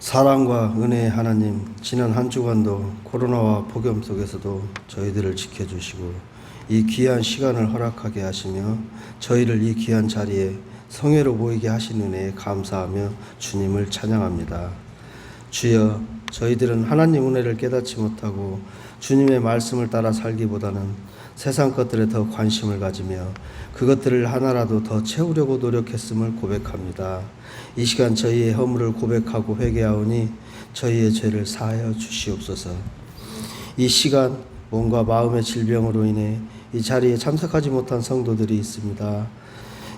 사랑과 은혜의 하나님, 지난 한 주간도 코로나와 폭염 속에서도 저희들을 지켜주시고 이 귀한 시간을 허락하게 하시며 저희를 이 귀한 자리에 성회로 모이게 하신 은혜에 감사하며 주님을 찬양합니다. 주여, 저희들은 하나님 은혜를 깨닫지 못하고 주님의 말씀을 따라 살기보다는 세상 것들에 더 관심을 가지며 그것들을 하나라도 더 채우려고 노력했음을 고백합니다. 이 시간 저희의 허물을 고백하고 회개하오니 저희의 죄를 사하여 주시옵소서. 이 시간 몸과 마음의 질병으로 인해 이 자리에 참석하지 못한 성도들이 있습니다.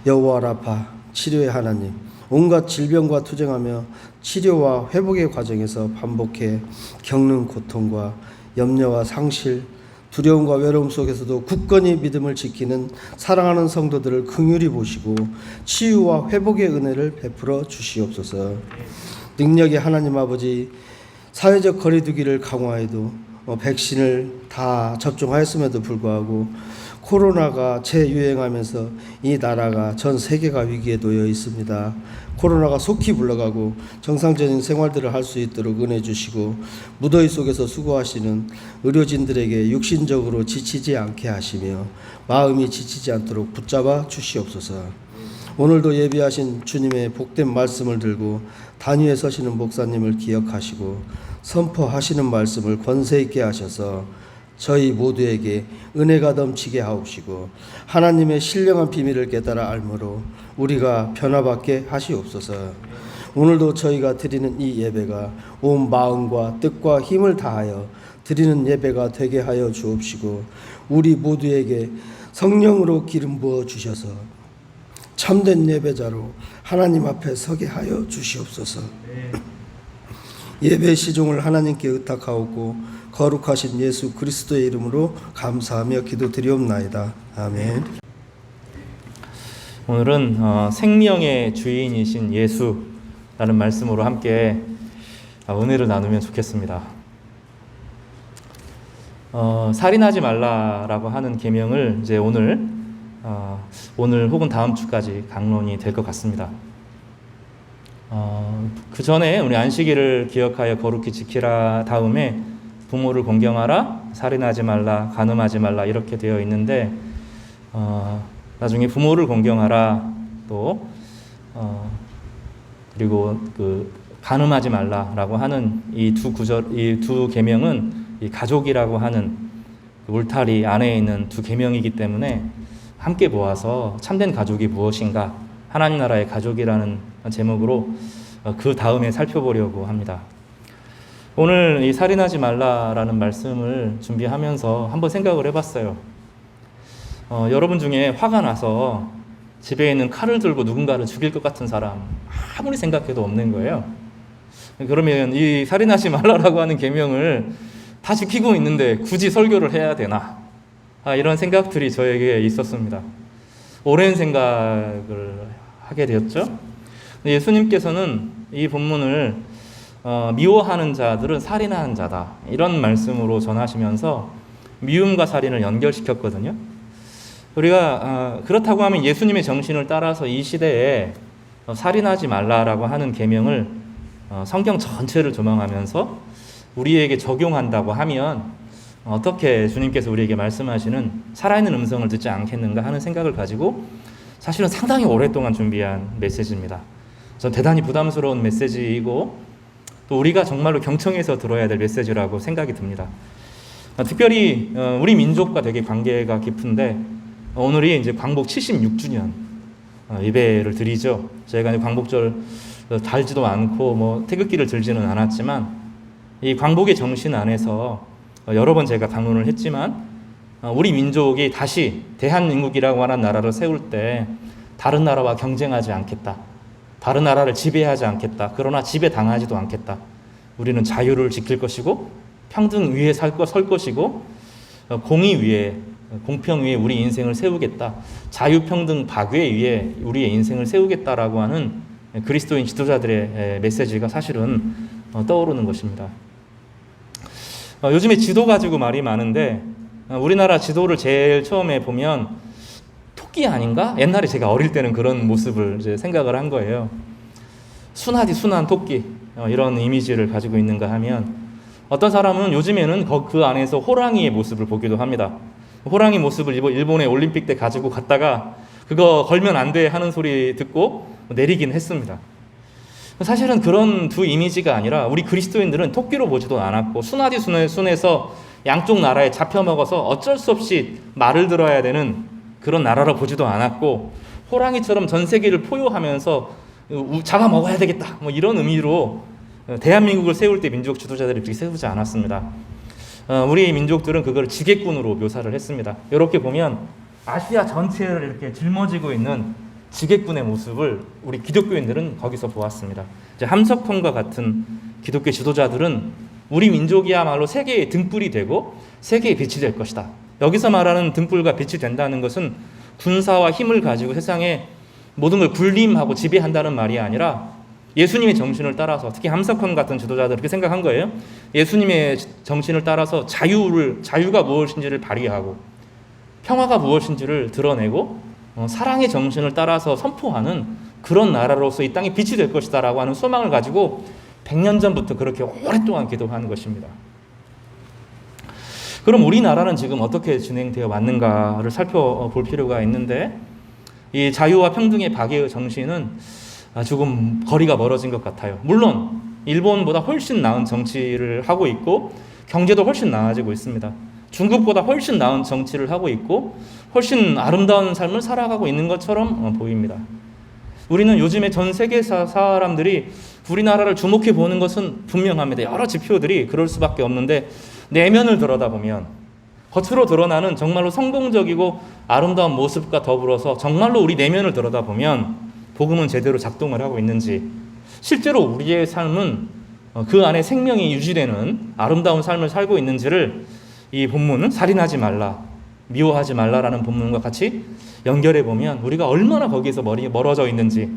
여호와 라파, 치료의 하나님, 온갖 질병과 투쟁하며 치료와 회복의 과정에서 반복해 겪는 고통과 염려와 상실, 두려움과 외로움 속에서도 굳건히 믿음을 지키는 사랑하는 성도들을 긍휼히 보시고 치유와 회복의 은혜를 베풀어 주시옵소서. 능력의 하나님 아버지, 사회적 거리두기를 강화해도 백신을 다 접종하였음에도 불구하고 코로나가 재유행하면서 이 나라가 전 세계가 위기에 놓여 있습니다. 코로나가 속히 물러가고 정상적인 생활들을 할 수 있도록 은혜 주시고 무더위 속에서 수고하시는 의료진들에게 육신적으로 지치지 않게 하시며 마음이 지치지 않도록 붙잡아 주시옵소서. 오늘도 예비하신 주님의 복된 말씀을 들고 단위에 서시는 목사님을 기억하시고 선포하시는 말씀을 권세 있게 하셔서 저희 모두에게 은혜가 넘치게 하옵시고 하나님의 신령한 비밀을 깨달아 알므로 우리가 변화받게 하시옵소서. 오늘도 저희가 드리는 이 예배가 온 마음과 뜻과 힘을 다하여 드리는 예배가 되게 하여 주옵시고 우리 모두에게 성령으로 기름 부어 주셔서 참된 예배자로 하나님 앞에 서게 하여 주시옵소서. 예배 시종을 하나님께 의탁하옵고 거룩하신 예수 그리스도의 이름으로 감사하며 기도드리옵나이다. 아멘. 오늘은 생명의 주인이신 예수라는 말씀으로 함께 은혜를 나누면 좋겠습니다. 살인하지 말라라고 하는 계명을 이제 오늘 혹은 다음 주까지 강론이 될 것 같습니다. 그 전에 우리 안식일을 기억하여 거룩히 지키라 다음에 부모를 공경하라, 살인하지 말라, 간음하지 말라 이렇게 되어 있는데 나중에 부모를 공경하라 또 그리고 그 간음하지 말라라고 하는 이 두 계명은 이 가족이라고 하는 울타리 안에 있는 두 계명이기 때문에 함께 모아서 참된 가족이 무엇인가, 하나님 나라의 가족이라는 제목으로 그 다음에 살펴보려고 합니다. 오늘 이 살인하지 말라라는 말씀을 준비하면서 한번 생각을 해봤어요. 여러분 중에 화가 나서 집에 있는 칼을 들고 누군가를 죽일 것 같은 사람 아무리 생각해도 없는 거예요. 그러면 이 살인하지 말라라고 하는 계명을 다 지키고 있는데 굳이 설교를 해야 되나? 이런 생각들이 저에게 있었습니다. 오랜 생각을 하게 되었죠. 예수님께서는 이 본문을 미워하는 자들은 살인하는 자다 이런 말씀으로 전하시면서 미움과 살인을 연결시켰거든요. 우리가 그렇다고 하면 예수님의 정신을 따라서 이 시대에 살인하지 말라라고 하는 계명을 성경 전체를 조망하면서 우리에게 적용한다고 하면 어떻게 주님께서 우리에게 말씀하시는 살아있는 음성을 듣지 않겠는가 하는 생각을 가지고 사실은 상당히 오랫동안 준비한 메시지입니다. 전 대단히 부담스러운 메시지이고 또 우리가 정말로 경청해서 들어야 될 메시지라고 생각이 듭니다. 특별히 우리 민족과 되게 관계가 깊은데 오늘이 이제 광복 76주년 예배를 드리죠. 저희가 이제 광복절 달지도 않고 태극기를 들지는 않았지만 이 광복의 정신 안에서 여러 번 제가 강론을 했지만 우리 민족이 다시 대한민국이라고 하는 나라를 세울 때 다른 나라와 경쟁하지 않겠다. 다른 나라를 지배하지 않겠다. 그러나 지배당하지도 않겠다. 우리는 자유를 지킬 것이고 평등 위에 설 것이고 공의 위에, 공평 위에 우리 인생을 세우겠다. 자유평등 박외 위에 우리의 인생을 세우겠다라고 하는 그리스도인 지도자들의 메시지가 사실은 떠오르는 것입니다. 요즘에 지도 가지고 말이 많은데 우리나라 지도를 제일 처음에 보면 토끼 아닌가? 옛날에 제가 어릴 때는 그런 모습을 이제 생각을 한 거예요. 순하디 순한 토끼. 이런 이미지를 가지고 있는가 하면 어떤 사람은 요즘에는 그 안에서 호랑이의 모습을 보기도 합니다. 호랑이 모습을 일본의 올림픽 때 가지고 갔다가 그거 걸면 안 돼 하는 소리 듣고 내리긴 했습니다. 사실은 그런 두 이미지가 아니라 우리 그리스도인들은 토끼로 보지도 않았고 순하디 순해서 양쪽 나라에 잡혀먹어서 어쩔 수 없이 말을 들어야 되는 그런 나라로 보지도 않았고 호랑이처럼 전 세계를 포효하면서 잡아먹어야 되겠다 뭐 이런 의미로 대한민국을 세울 때 민족 지도자들이 그렇게 세우지 않았습니다. 우리 민족들은 그걸 지게꾼으로 묘사를 했습니다. 이렇게 보면 아시아 전체를 이렇게 짊어지고 있는 지게꾼의 모습을 우리 기독교인들은 거기서 보았습니다. 이제 함석헌과 같은 기독교 지도자들은 우리 민족이야말로 세계의 등불이 되고 세계의 빛이 될 것이다. 여기서 말하는 등불과 빛이 된다는 것은 군사와 힘을 가지고 세상에 모든 걸 군림하고 지배한다는 말이 아니라 예수님의 정신을 따라서, 특히 함석헌 같은 지도자들은 그렇게 생각한 거예요. 예수님의 정신을 따라서 자유가 무엇인지를 발휘하고 평화가 무엇인지를 드러내고 사랑의 정신을 따라서 선포하는 그런 나라로서 이 땅에 빛이 될 것이다 라고 하는 소망을 가지고 100년 전부터 그렇게 오랫동안 기도하는 것입니다. 그럼 우리나라는 지금 어떻게 진행되어 왔는가를 살펴볼 필요가 있는데, 이 자유와 평등의 박애의 정신은 조금 거리가 멀어진 것 같아요. 물론 일본보다 훨씬 나은 정치를 하고 있고 경제도 훨씬 나아지고 있습니다. 중국보다 훨씬 나은 정치를 하고 있고 훨씬 아름다운 삶을 살아가고 있는 것처럼 보입니다. 우리는 요즘에 전 세계 사람들이 우리나라를 주목해 보는 것은 분명합니다. 여러 지표들이 그럴 수밖에 없는데 내면을 들여다보면 겉으로 드러나는 정말로 성공적이고 아름다운 모습과 더불어서 정말로 우리 내면을 들여다보면 복음은 제대로 작동을 하고 있는지, 실제로 우리의 삶은 그 안에 생명이 유지되는 아름다운 삶을 살고 있는지를 이 본문은 살인하지 말라, 미워하지 말라라는 본문과 같이 연결해 보면 우리가 얼마나 거기에서 멀어져 있는지,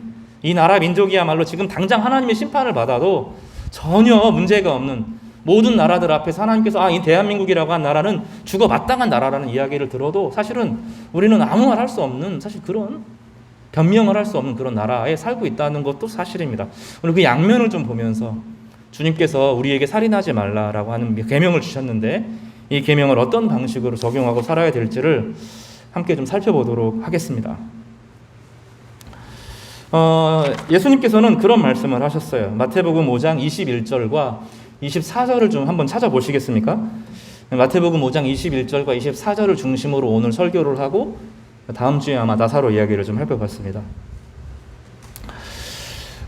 이 나라 민족이야말로 지금 당장 하나님의 심판을 받아도 전혀 문제가 없는 모든 나라들 앞에서 하나님께서 이 대한민국이라고 한 나라는 죽어 마땅한 나라라는 이야기를 들어도 사실은 우리는 아무 말 할 수 없는, 사실 그런 변명을 할 수 없는 그런 나라에 살고 있다는 것도 사실입니다. 오늘 그 양면을 좀 보면서 주님께서 우리에게 살인하지 말라라고 하는 계명을 주셨는데 이 계명을 어떤 방식으로 적용하고 살아야 될지를 함께 좀 살펴보도록 하겠습니다. 예수님께서는 그런 말씀을 하셨어요. 마태복음 5장 21절과 24절을 좀 한번 찾아보시겠습니까? 마태복음 5장 21절과 24절을 중심으로 오늘 설교를 하고 다음 주에 아마 나사로 이야기를 좀 해보겠습니다.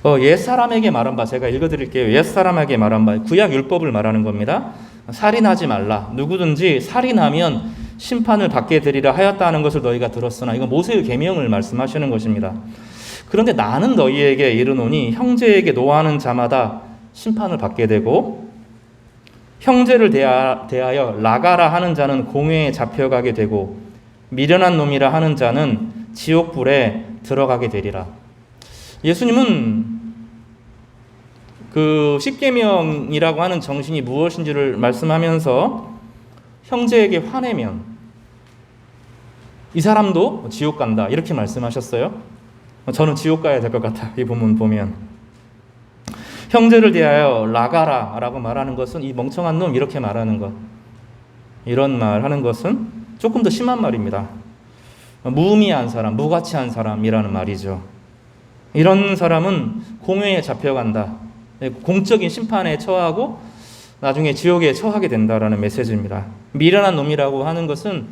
옛사람에게 말한 바, 제가 읽어드릴게요. 옛사람에게 말한 바, 구약 율법을 말하는 겁니다. 살인하지 말라. 누구든지 살인하면 심판을 받게 되리라 하였다는 것을 너희가 들었으나, 이건 모세의 계명을 말씀하시는 것입니다. 그런데 나는 너희에게 이르노니 형제에게 노하는 자마다 심판을 받게 되고 형제를 대하여 라가라 하는 자는 공회에 잡혀가게 되고 미련한 놈이라 하는 자는 지옥불에 들어가게 되리라. 예수님은 그 십계명이라고 하는 정신이 무엇인지를 말씀하면서 형제에게 화내면 이 사람도 지옥 간다 이렇게 말씀하셨어요. 저는 지옥 가야 될 것 같아. 이 본문 보면 형제를 대하여 라가라라고 말하는 것은 이 멍청한 놈 이렇게 말하는 것, 이런 말 하는 것은 조금 더 심한 말입니다. 무의미한 사람, 무가치한 사람이라는 말이죠. 이런 사람은 공회에 잡혀간다, 공적인 심판에 처하고 나중에 지옥에 처하게 된다라는 메시지입니다. 미련한 놈이라고 하는 것은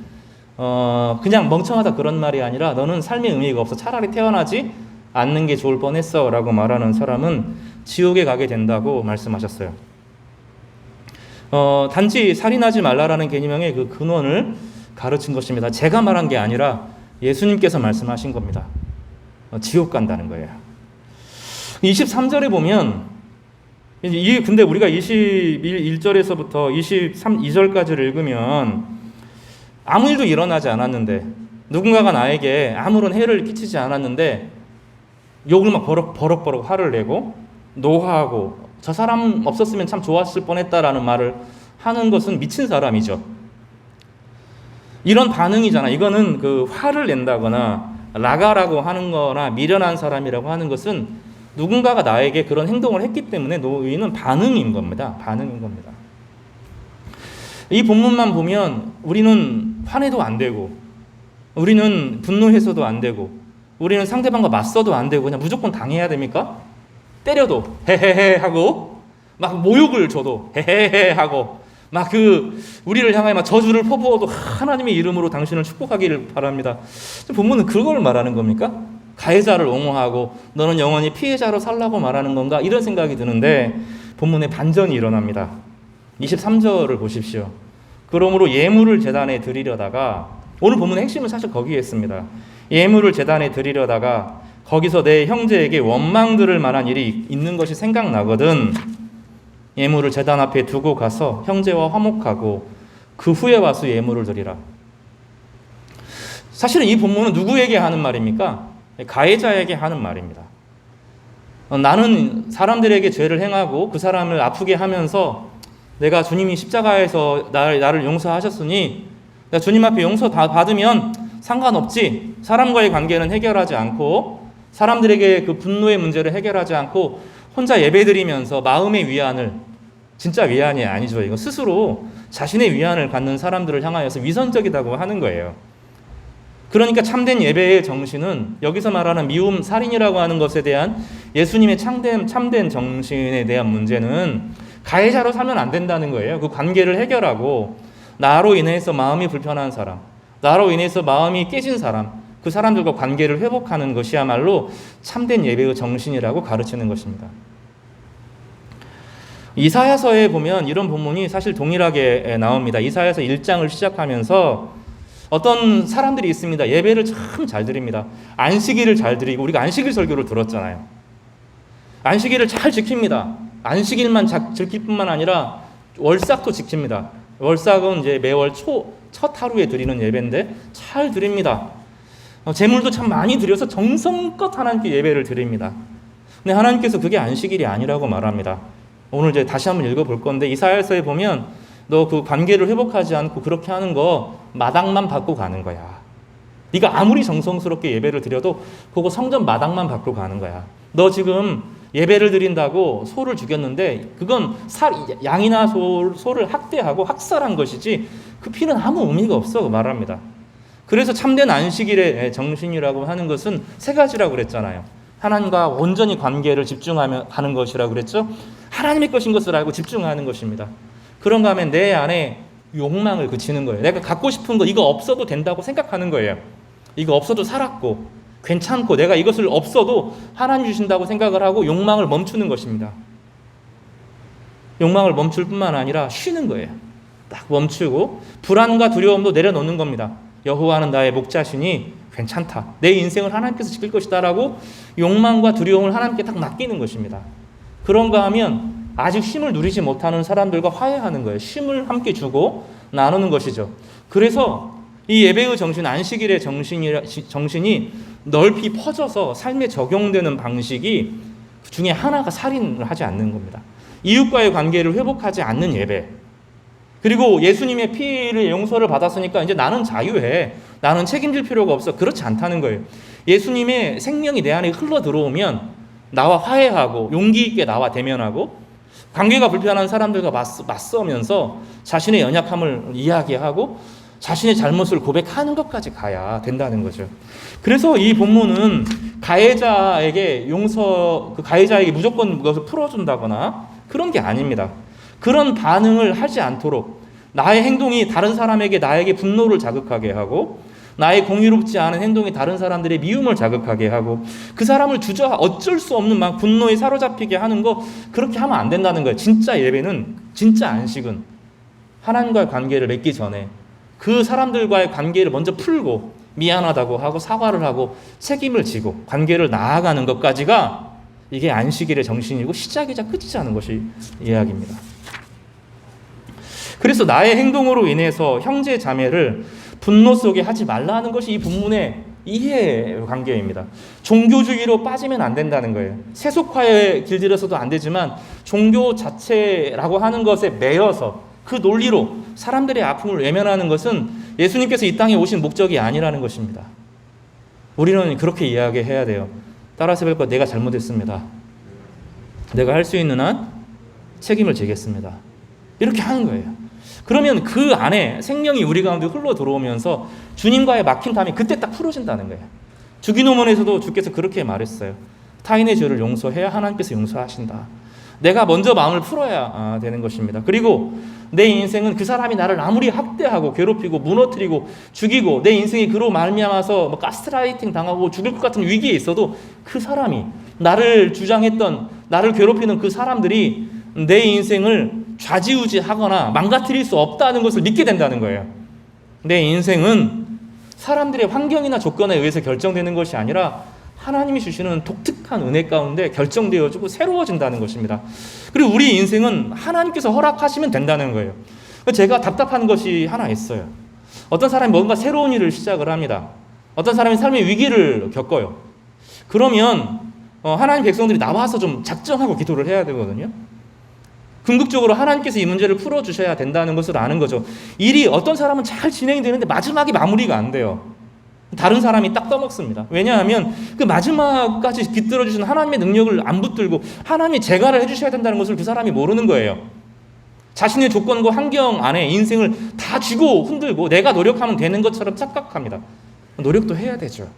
그냥 멍청하다 그런 말이 아니라 너는 삶의 의미가 없어, 차라리 태어나지 않는 게 좋을 뻔했어 라고 말하는 사람은 지옥에 가게 된다고 말씀하셨어요. 단지 살인하지 말라라는 계명의 그 근원을 가르친 것입니다. 제가 말한 게 아니라 예수님께서 말씀하신 겁니다. 지옥 간다는 거예요. 23절에 보면 근데 우리가 21절에서부터 22절까지를 읽으면 아무 일도 일어나지 않았는데, 누군가가 나에게 아무런 해를 끼치지 않았는데 욕을 막 버럭버럭 화를 내고 노하고 저 사람 없었으면 참 좋았을 뻔했다라는 말을 하는 것은 미친 사람이죠. 이런 반응이잖아. 이거는 그 화를 낸다거나 라가라고 하는 거나 미련한 사람이라고 하는 것은 누군가가 나에게 그런 행동을 했기 때문에 노인은 반응인 겁니다. 반응인 겁니다. 이 본문만 보면 우리는 화내도 안 되고, 우리는 분노해서도 안 되고, 우리는 상대방과 맞서도 안 되고, 그냥 무조건 당해야 됩니까? 때려도 헤헤헤 하고, 막 모욕을 줘도 헤헤헤 하고, 막 우리를 향하여 막 저주를 퍼부어도 하나님의 이름으로 당신을 축복하기를 바랍니다. 본문은 그걸 말하는 겁니까? 가해자를 옹호하고 너는 영원히 피해자로 살라고 말하는 건가? 이런 생각이 드는데 본문에 반전이 일어납니다. 23절을 보십시오. 그러므로 예물을 제단에 드리려다가, 오늘 본문의 핵심은 사실 거기에 있습니다. 예물을 제단에 드리려다가 거기서 내 형제에게 원망 들을 만한 일이 있는 것이 생각나거든 예물을 제단 앞에 두고 가서 형제와 화목하고 그 후에 와서 예물을 드리라. 사실은 이 본문은 누구에게 하는 말입니까? 가해자에게 하는 말입니다. 나는 사람들에게 죄를 행하고 그 사람을 아프게 하면서 내가 주님이 십자가에서 나를 용서하셨으니 내가 주님 앞에 용서 다 받으면 상관없지. 사람과의 관계는 해결하지 않고 사람들에게 그 분노의 문제를 해결하지 않고 혼자 예배드리면서 마음의 위안을, 진짜 위안이 아니죠. 이거 스스로 자신의 위안을 갖는 사람들을 향하여서 위선적이라고 하는 거예요. 그러니까 참된 예배의 정신은 여기서 말하는 미움, 살인이라고 하는 것에 대한 예수님의 참된 정신에 대한 문제는 가해자로 살면 안 된다는 거예요. 그 관계를 해결하고 나로 인해서 마음이 불편한 사람, 나로 인해서 마음이 깨진 사람, 그 사람들과 관계를 회복하는 것이야말로 참된 예배의 정신이라고 가르치는 것입니다. 이사야서에 보면 이런 본문이 사실 동일하게 나옵니다. 이사야서 1장을 시작하면서 어떤 사람들이 있습니다. 예배를 참 잘 드립니다. 안식일을 잘 드리고, 우리가 안식일 설교를 들었잖아요. 안식일을 잘 지킵니다. 안식일만 지킬 뿐만 아니라 월삭도 지킵니다. 월삭은 이제 매월 첫 하루에 드리는 예배인데 잘 드립니다. 제물도 참 많이 드려서 정성껏 하나님께 예배를 드립니다. 근데 하나님께서 그게 안식일이 아니라고 말합니다. 오늘 이제 다시 한번 읽어볼 건데 이사야서에 보면 너 그 관계를 회복하지 않고 그렇게 하는 거 마당만 받고 가는 거야. 네가 아무리 정성스럽게 예배를 드려도 그거 성전 마당만 받고 가는 거야. 너 지금 예배를 드린다고 소를 죽였는데 그건 양이나 소를 학대하고 학살한 것이지 그 피는 아무 의미가 없어 말합니다. 그래서 참된 안식일의 정신이라고 하는 것은 세 가지라고 그랬잖아요. 하나님과 온전히 관계를 집중하며 하는 것이라고 그랬죠. 하나님의 것인 것을 알고 집중하는 것입니다. 그런가 하면 내 안에 욕망을 그치는 거예요. 내가 갖고 싶은 거 이거 없어도 된다고 생각하는 거예요. 이거 없어도 살았고 괜찮고 내가 이것을 없어도 하나님 주신다고 생각을 하고 욕망을 멈추는 것입니다. 욕망을 멈출 뿐만 아니라 쉬는 거예요. 딱 멈추고 불안과 두려움도 내려놓는 겁니다. 여호와는 나의 목자시니 괜찮다. 내 인생을 하나님께서 지킬 것이다 라고 욕망과 두려움을 하나님께 딱 맡기는 것입니다. 그런가 하면 아직 쉼을 누리지 못하는 사람들과 화해하는 거예요. 쉼을 함께 주고 나누는 것이죠. 그래서 이 예배의 정신, 안식일의 정신이 넓이 퍼져서 삶에 적용되는 방식이 그 중에 하나가 살인을 하지 않는 겁니다. 이웃과의 관계를 회복하지 않는 예배. 그리고 예수님의 피를 용서를 받았으니까 이제 나는 자유해. 나는 책임질 필요가 없어. 그렇지 않다는 거예요. 예수님의 생명이 내 안에 흘러 들어오면 나와 화해하고 용기 있게 나와 대면하고 관계가 불편한 사람들과 맞서면서 자신의 연약함을 이야기하고 자신의 잘못을 고백하는 것까지 가야 된다는 거죠. 그래서 이 본문은 가해자에게 그 가해자에게 무조건 그것을 풀어준다거나 그런 게 아닙니다. 그런 반응을 하지 않도록 나의 행동이 다른 사람에게 나에게 분노를 자극하게 하고 나의 공의롭지 않은 행동이 다른 사람들의 미움을 자극하게 하고 그 사람을 어쩔 수 없는 막 분노에 사로잡히게 하는 거 그렇게 하면 안 된다는 거예요. 진짜 예배는, 진짜 안식은 하나님과의 관계를 맺기 전에 그 사람들과의 관계를 먼저 풀고 미안하다고 하고 사과를 하고 책임을 지고 관계를 나아가는 것까지가 이게 안식일의 정신이고 시작이자 끝이지 않은 것이 이야기입니다. 그래서 나의 행동으로 인해서 형제 자매를 분노 속에 하지 말라는 것이 이 본문의 이해관계입니다. 종교주의로 빠지면 안 된다는 거예요. 세속화에 길들여서도 안 되지만 종교 자체라고 하는 것에 매여서 그 논리로 사람들의 아픔을 외면하는 것은 예수님께서 이 땅에 오신 목적이 아니라는 것입니다. 우리는 그렇게 이야기해야 돼요. 따라서 볼 것 내가 잘못했습니다. 내가 할 수 있는 한 책임을 지겠습니다. 이렇게 하는 거예요. 그러면 그 안에 생명이 우리 가운데 흘러 들어오면서 주님과의 막힌 담이 그때 딱 풀어진다는 거예요. 주기도문에서도 주께서 그렇게 말했어요. 타인의 죄를 용서해야 하나님께서 용서하신다. 내가 먼저 마음을 풀어야 되는 것입니다. 그리고 내 인생은 그 사람이 나를 아무리 학대하고 괴롭히고 무너뜨리고 죽이고 내 인생이 그로 말미암아서 뭐 가스라이팅 당하고 죽을 것 같은 위기에 있어도 그 사람이 나를 주장했던 나를 괴롭히는 그 사람들이 내 인생을 좌지우지하거나 망가뜨릴 수 없다는 것을 믿게 된다는 거예요. 내 인생은 사람들의 환경이나 조건에 의해서 결정되는 것이 아니라 하나님이 주시는 독특한 은혜 가운데 결정되어지고 새로워진다는 것입니다. 그리고 우리 인생은 하나님께서 허락하시면 된다는 거예요. 제가 답답한 것이 하나 있어요. 어떤 사람이 뭔가 새로운 일을 시작을 합니다. 어떤 사람이 삶의 위기를 겪어요. 그러면 하나님 백성들이 나와서 좀 작정하고 기도를 해야 되거든요. 궁극적으로 하나님께서 이 문제를 풀어주셔야 된다는 것을 아는 거죠. 일이 어떤 사람은 잘 진행이 되는데 마지막이 마무리가 안 돼요. 다른 사람이 딱 떠먹습니다. 왜냐하면 그 마지막까지 깃들어주신 하나님의 능력을 안 붙들고 하나님이 재가를 해주셔야 된다는 것을 그 사람이 모르는 거예요. 자신의 조건과 환경 안에 인생을 다 쥐고 흔들고 내가 노력하면 되는 것처럼 착각합니다. 노력도 해야 되죠.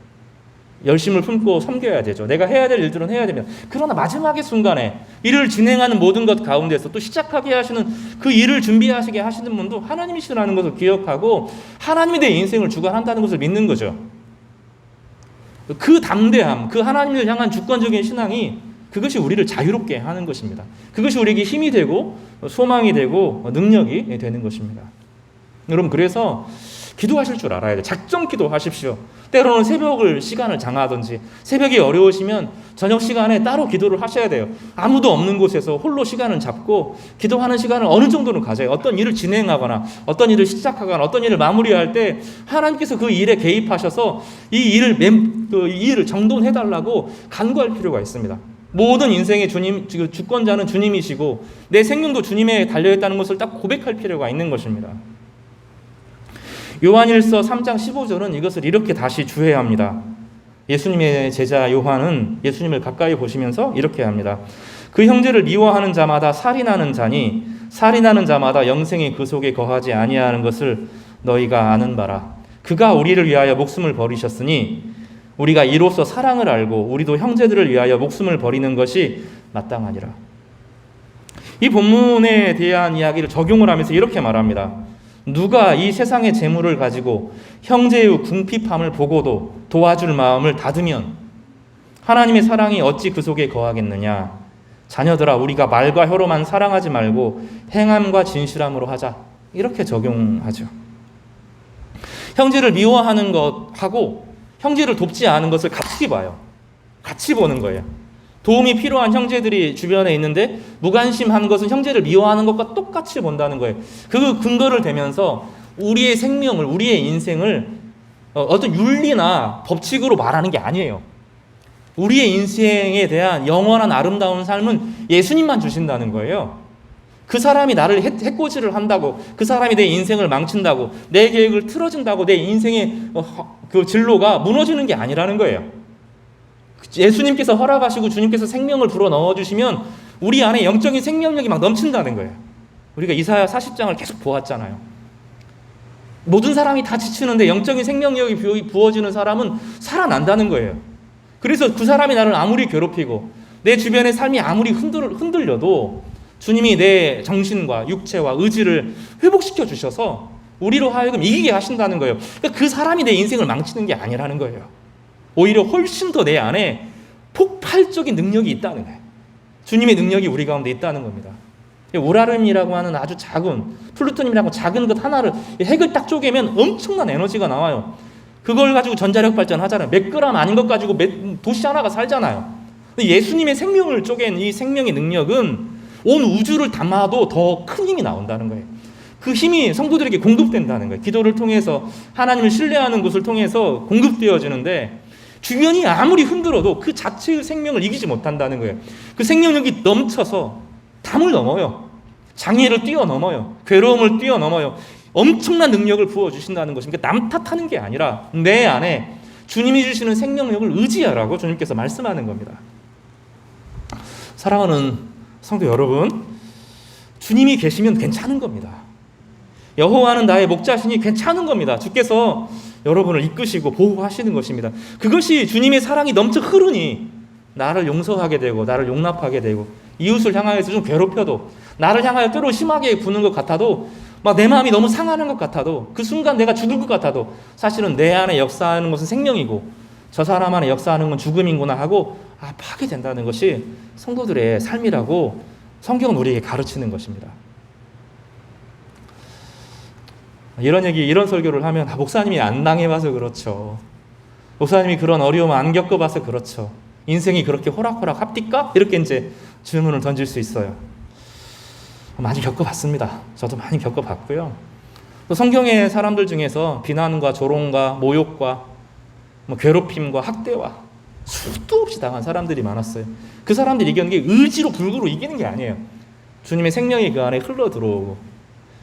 열심을 품고 섬겨야 되죠. 내가 해야 될 일들은 해야 됩니다. 그러나 마지막의 순간에 일을 진행하는 모든 것 가운데서 또 시작하게 하시는 그 일을 준비하시게 하시는 분도 하나님이시라는 것을 기억하고 하나님이 내 인생을 주관한다는 것을 믿는 거죠. 그 담대함, 그 하나님을 향한 주권적인 신앙이 그것이 우리를 자유롭게 하는 것입니다. 그것이 우리에게 힘이 되고 소망이 되고 능력이 되는 것입니다. 여러분, 그래서 기도하실 줄 알아야 돼요. 작정 기도하십시오. 때로는 새벽을 시간을 장하든지 새벽이 어려우시면 저녁 시간에 따로 기도를 하셔야 돼요. 아무도 없는 곳에서 홀로 시간을 잡고 기도하는 시간을 어느 정도는 가져요. 어떤 일을 진행하거나 어떤 일을 시작하거나 어떤 일을 마무리할 때 하나님께서 그 일에 개입하셔서 이 일을 정돈해달라고 간구할 필요가 있습니다. 모든 인생의 주권자는 주님이시고 내 생명도 주님에 달려있다는 것을 딱 고백할 필요가 있는 것입니다. 요한일서 3장 15절은 이것을 이렇게 다시 주해합니다. 예수님의 제자 요한은 예수님을 가까이 보시면서 이렇게 합니다. 그 형제를 미워하는 자마다 살인하는 자니 살인하는 자마다 영생이 그 속에 거하지 아니하는 것을 너희가 아는 바라. 그가 우리를 위하여 목숨을 버리셨으니 우리가 이로써 사랑을 알고 우리도 형제들을 위하여 목숨을 버리는 것이 마땅하니라. 이 본문에 대한 이야기를 적용을 하면서 이렇게 말합니다. 누가 이 세상의 재물을 가지고 형제의 궁핍함을 보고도 도와줄 마음을 닫으면 하나님의 사랑이 어찌 그 속에 거하겠느냐. 자녀들아, 우리가 말과 혀로만 사랑하지 말고 행함과 진실함으로 하자. 이렇게 적용하죠. 형제를 미워하는 것하고 형제를 돕지 않은 것을 같이 봐요. 같이 보는 거예요. 도움이 필요한 형제들이 주변에 있는데 무관심한 것은 형제를 미워하는 것과 똑같이 본다는 거예요. 그 근거를 대면서 우리의 생명을, 우리의 인생을 어떤 윤리나 법칙으로 말하는 게 아니에요. 우리의 인생에 대한 영원한 아름다운 삶은 예수님만 주신다는 거예요. 그 사람이 나를 해코지를 한다고, 그 사람이 내 인생을 망친다고, 내 계획을 틀어진다고 내 인생의 그 진로가 무너지는 게 아니라는 거예요. 예수님께서 허락하시고 주님께서 생명을 불어 넣어주시면 우리 안에 영적인 생명력이 막 넘친다는 거예요. 우리가 이사야 40장을 계속 보았잖아요. 모든 사람이 다 지치는데 영적인 생명력이 부어지는 사람은 살아난다는 거예요. 그래서 그 사람이 나를 아무리 괴롭히고 내 주변의 삶이 아무리 흔들려도 주님이 내 정신과 육체와 의지를 회복시켜 주셔서 우리로 하여금 이기게 하신다는 거예요. 그러니까 그 사람이 내 인생을 망치는 게 아니라는 거예요. 오히려 훨씬 더 내 안에 폭발적인 능력이 있다는 거예요. 주님의 능력이 우리 가운데 있다는 겁니다. 우라름이라고 하는 아주 작은, 플루토늄이라고 작은 것 하나를, 핵을 딱 쪼개면 엄청난 에너지가 나와요. 그걸 가지고 전자력 발전하잖아요. 몇 그램 아닌 것 가지고 도시 하나가 살잖아요. 예수님의 생명을 쪼갠 이 생명의 능력은 온 우주를 담아도 더 큰 힘이 나온다는 거예요. 그 힘이 성도들에게 공급된다는 거예요. 기도를 통해서 하나님을 신뢰하는 것을 통해서 공급되어지는데 주변이 아무리 흔들어도 그 자체의 생명을 이기지 못한다는 거예요. 그 생명력이 넘쳐서 담을 넘어요. 장애를 뛰어넘어요. 괴로움을 뛰어넘어요. 엄청난 능력을 부어주신다는 것입니다. 남 탓하는 게 아니라 내 안에 주님이 주시는 생명력을 의지하라고 주님께서 말씀하는 겁니다. 사랑하는 성도 여러분, 주님이 계시면 괜찮은 겁니다. 여호와는 나의 목자시니 괜찮은 겁니다. 주께서 여러분을 이끄시고 보호하시는 것입니다. 그것이 주님의 사랑이 넘쳐 흐르니 나를 용서하게 되고 나를 용납하게 되고 이웃을 향하여서 좀 괴롭혀도 나를 향하여 때로 심하게 구는 것 같아도 막 내 마음이 너무 상하는 것 같아도 그 순간 내가 죽을 것 같아도 사실은 내 안에 역사하는 것은 생명이고 저 사람 안에 역사하는 건 죽음이구나 하고 파게 된다는 것이 성도들의 삶이라고 성경은 우리에게 가르치는 것입니다. 이런 설교를 하면 목사님이 안 당해봐서 그렇죠. 목사님이 그런 어려움 안 겪어봐서 그렇죠. 인생이 그렇게 호락호락 합디까? 이렇게 이제 질문을 던질 수 있어요. 많이 겪어봤습니다. 저도 많이 겪어봤고요. 또 성경의 사람들 중에서 비난과 조롱과 모욕과 괴롭힘과 학대와 수도 없이 당한 사람들이 많았어요. 그 사람들이 이기는 게 의지로 불구로 이기는 게 아니에요. 주님의 생명이 그 안에 흘러 들어오고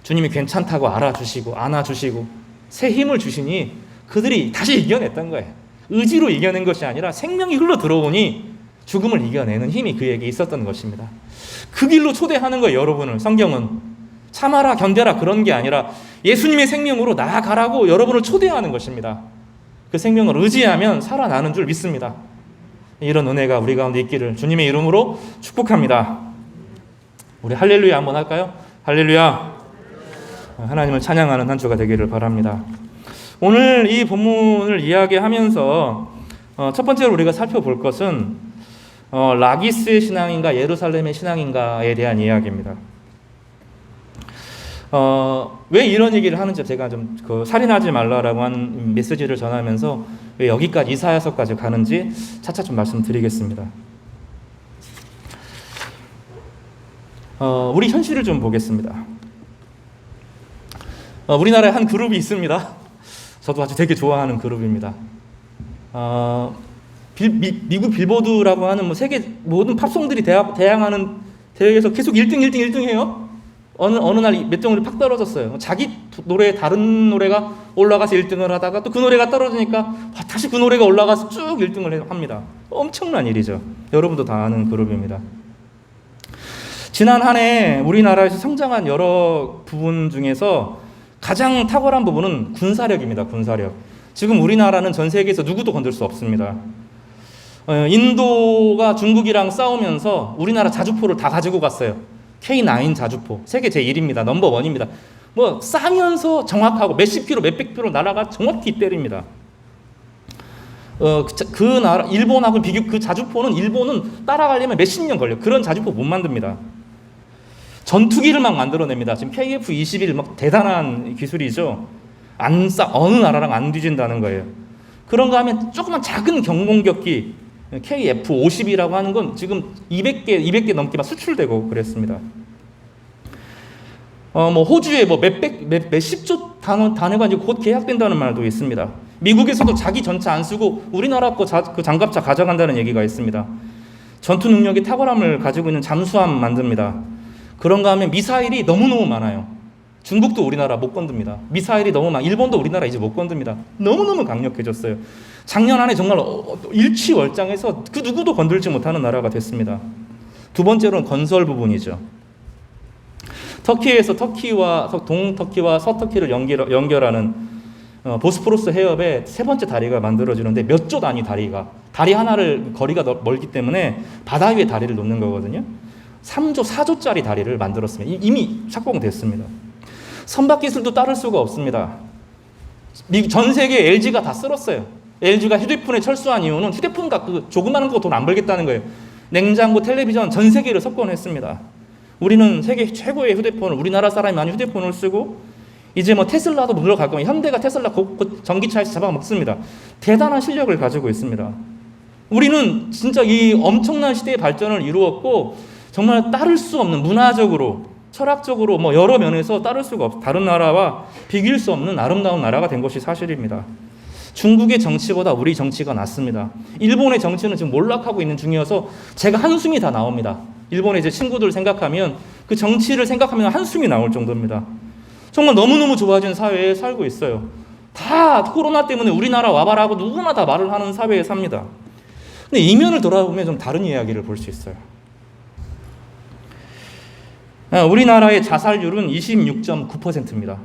주님이 괜찮다고 알아주시고 안아주시고 새 힘을 주시니 그들이 다시 이겨냈던 거예요. 의지로 이겨낸 것이 아니라 생명이 흘러 들어오니 죽음을 이겨내는 힘이 그에게 있었던 것입니다. 그 길로 초대하는 거예요. 여러분을 성경은 참아라 견뎌라 그런 게 아니라 예수님의 생명으로 나아가라고 여러분을 초대하는 것입니다. 그 생명을 의지하면 살아나는 줄 믿습니다. 이런 은혜가 우리 가운데 있기를 주님의 이름으로 축복합니다. 우리 할렐루야 한번 할까요? 할렐루야. 하나님을 찬양하는 한 주가 되기를 바랍니다. 오늘 이 본문을 이야기하면서 첫 번째로 우리가 살펴볼 것은 라기스의 신앙인가 예루살렘의 신앙인가에 대한 이야기입니다. 왜 이런 얘기를 하는지 제가 좀 살인하지 말라라고 하는 메시지를 전하면서 왜 여기까지 이사야서까지 가는지 차차 좀 말씀드리겠습니다. 우리 현실을 좀 보겠습니다. 우리나라에 한 그룹이 있습니다. 저도 아주 되게 좋아하는 그룹입니다. 미국 빌보드라고 하는 세계 모든 팝송들이 대항하는 대회에서 계속 1등 해요. 어느 날 몇 등으로 팍 떨어졌어요. 자기 노래 다른 노래가 올라가서 1등을 하다가 또 그 노래가 떨어지니까 다시 그 노래가 올라가서 쭉 1등을 합니다. 엄청난 일이죠. 여러분도 다 아는 그룹입니다. 지난 한 해 우리나라에서 성장한 여러 부분 중에서 가장 탁월한 부분은 군사력입니다. 군사력. 지금 우리나라는 전 세계에서 누구도 건들 수 없습니다. 인도가 중국이랑 싸우면서 우리나라 자주포를 다 가지고 갔어요. K9 자주포. 세계 제1입니다. 넘버1입니다. 싸면서 정확하고 몇십 킬로, 몇백 킬로 날아가 정확히 때립니다. 그 나라, 일본하고 그 자주포는 일본은 따라가려면 몇십 년 걸려요. 그런 자주포 못 만듭니다. 전투기를 막 만들어냅니다. 지금 KF-21 대단한 기술이죠. 어느 나라랑 안 뒤진다는 거예요. 그런가 하면 조그만 작은 경공격기 KF-50이라고 하는 건 지금 200개 넘게 막 수출되고 그랬습니다. 호주에 몇십조 단위가 이제 곧 계약된다는 말도 있습니다. 미국에서도 자기 전차 안 쓰고 우리나라 그 장갑차 가져간다는 얘기가 있습니다. 전투 능력이 탁월함을 가지고 있는 잠수함 만듭니다. 그런가 하면 미사일이 너무너무 많아요. 중국도 우리나라 못 건듭니다. 미사일이 너무 많아. 일본도 우리나라 이제 못 건듭니다. 너무너무 강력해졌어요. 작년 안에 정말 일취월장해서 그 누구도 건들지 못하는 나라가 됐습니다. 두 번째로는 건설 부분이죠. 터키에서 동터키와 서터키를 연결하는 보스포러스 해협에 세 번째 다리가 만들어지는데 몇 조 단위 다리 하나를 거리가 멀기 때문에 바다 위에 다리를 놓는 거거든요. 3조, 4조짜리 다리를 만들었습니다. 이미 착공됐습니다. 선박 기술도 따를 수가 없습니다. 전 세계 LG가 다 쓸었어요. LG가 휴대폰에 철수한 이유는 휴대폰 조그마한 거 돈 안 벌겠다는 거예요. 냉장고, 텔레비전 전 세계를 석권했습니다. 우리는 세계 최고의 휴대폰을 우리나라 사람이 많이 휴대폰을 쓰고 이제 테슬라도 물러갈 거면 현대가 테슬라 전기차에서 잡아먹습니다. 대단한 실력을 가지고 있습니다. 우리는 진짜 이 엄청난 시대의 발전을 이루었고 정말 따를 수 없는 문화적으로 철학적으로 여러 면에서 따를 수가 없 다른 나라와 비길 수 없는 아름다운 나라가 된 것이 사실입니다. 중국의 정치보다 우리 정치가 낫습니다. 일본의 정치는 지금 몰락하고 있는 중이어서 제가 한숨이 다 나옵니다. 일본의 제 친구들 생각하면 그 정치를 생각하면 한숨이 나올 정도입니다. 정말 너무너무 좋아진 사회에 살고 있어요. 다 코로나 때문에 우리나라 와봐라고 누구나 다 말을 하는 사회에 삽니다. 근데 이면을 돌아보면 좀 다른 이야기를 볼 수 있어요. 우리나라의 자살률은 26.9%입니다.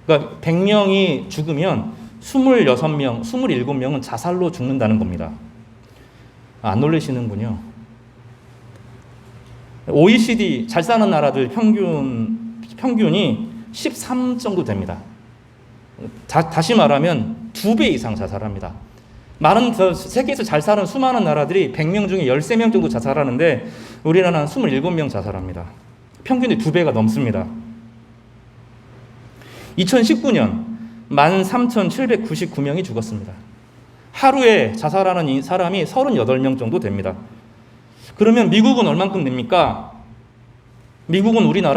그러니까 100명이 죽으면 26명, 27명은 자살로 죽는다는 겁니다. 안 놀라시는군요. OECD 잘 사는 나라들 평균이 13 정도 됩니다. 다시 말하면 2배 이상 자살합니다. 세계에서 잘 사는 수많은 나라들이 100명 중에 13명 정도 자살하는데 우리나라는 27명 자살합니다. 평균이 2배가 넘습니다. 2019년 13,799명이 죽었습니다. 하루에 자살하는 사람이 38명 정도 됩니다. 그러면 미국은 얼만큼 됩니까? 미국은 우리가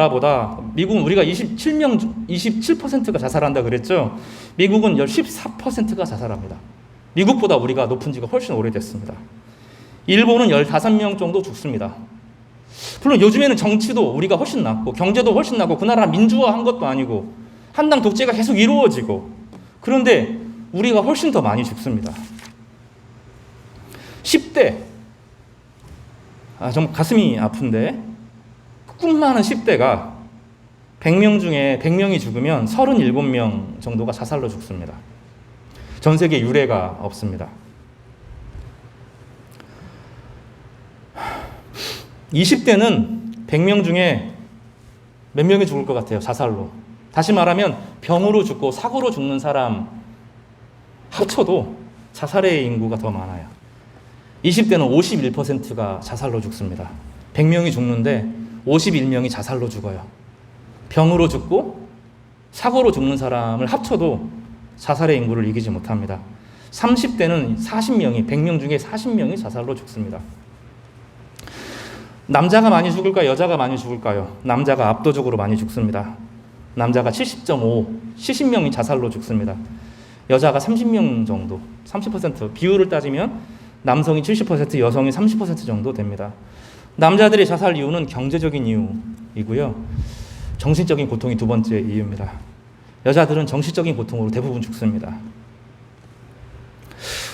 27%가 자살한다 그랬죠? 미국은 14%가 자살합니다. 미국보다 우리가 높은 지가 훨씬 오래됐습니다. 일본은 15명 정도 죽습니다. 물론 요즘에는 정치도 우리가 훨씬 낫고 경제도 훨씬 낫고 그 나라 민주화한 것도 아니고 한당 독재가 계속 이루어지고 그런데 우리가 훨씬 더 많이 죽습니다. 10대 좀 가슴이 아픈데 꿈 많은 10대가 100명 중에 100명이 죽으면 37명 정도가 자살로 죽습니다. 전 세계 유례가 없습니다. 20대는 100명 중에 몇 명이 죽을 것 같아요? 자살로. 다시 말하면 병으로 죽고 사고로 죽는 사람 합쳐도 자살의 인구가 더 많아요. 20대는 51%가 자살로 죽습니다. 100명이 죽는데 51명이 자살로 죽어요. 병으로 죽고 사고로 죽는 사람을 합쳐도 자살의 인구를 이기지 못합니다. 30대는 100명 중에 40명이 자살로 죽습니다. 남자가 많이 죽을까요? 여자가 많이 죽을까요? 남자가 압도적으로 많이 죽습니다. 남자가 70명이 자살로 죽습니다. 여자가 30명 정도, 30% 비율을 따지면 남성이 70%, 여성이 30% 정도 됩니다. 남자들의 자살 이유는 경제적인 이유이고요. 정신적인 고통이 두 번째 이유입니다. 여자들은 정신적인 고통으로 대부분 죽습니다.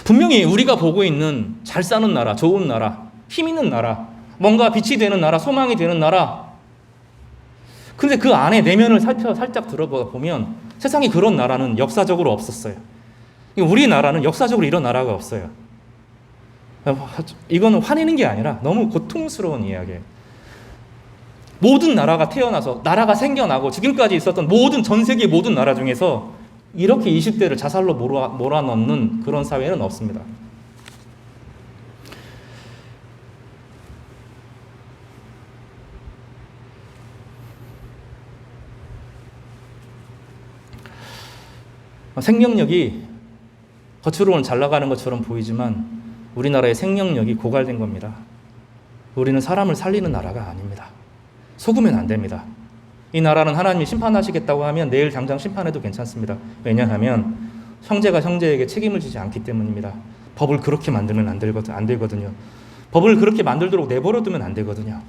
분명히 우리가 보고 있는 잘 사는 나라, 좋은 나라, 힘 있는 나라, 뭔가 빛이 되는 나라, 소망이 되는 나라. 근데 그 안에 내면을 살짝 들어보면 세상에 그런 나라는 역사적으로 없었어요. 우리나라는 역사적으로 이런 나라가 없어요. 이거는 화내는 게 아니라 너무 고통스러운 이야기예요. 모든 나라가 태어나서 나라가 생겨나고 지금까지 있었던 전 세계 모든 나라 중에서 이렇게 20대를 자살로 몰아넣는 그런 사회는 없습니다. 생명력이 겉으로는 잘 나가는 것처럼 보이지만 우리나라의 생명력이 고갈된 겁니다. 우리는 사람을 살리는 나라가 아닙니다. 속으면 안 됩니다. 이 나라는 하나님이 심판하시겠다고 하면 내일 당장 심판해도 괜찮습니다. 왜냐하면 형제가 형제에게 책임을 지지 않기 때문입니다. 법을 그렇게 만들면 안 되거든요. 법을 그렇게 만들도록 내버려두면 안 되거든요.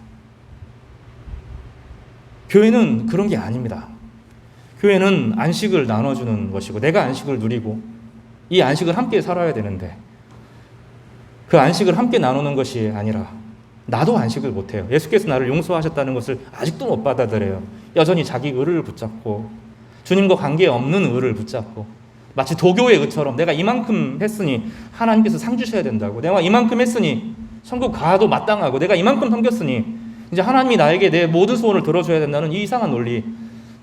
교회는 그런 게 아닙니다. 교회는 안식을 나눠주는 것이고 내가 안식을 누리고 이 안식을 함께 살아야 되는데 그 안식을 함께 나누는 것이 아니라 나도 안식을 못해요. 예수께서 나를 용서하셨다는 것을 아직도 못 받아들여요. 여전히 자기 의를 붙잡고 주님과 관계없는 의를 붙잡고 마치 도교의 의처럼 내가 이만큼 했으니 하나님께서 상 주셔야 된다고, 내가 이만큼 했으니 천국 가도 마땅하고, 내가 이만큼 섬겼으니 이제 하나님이 나에게 내 모든 소원을 들어줘야 된다는 이 이상한 논리.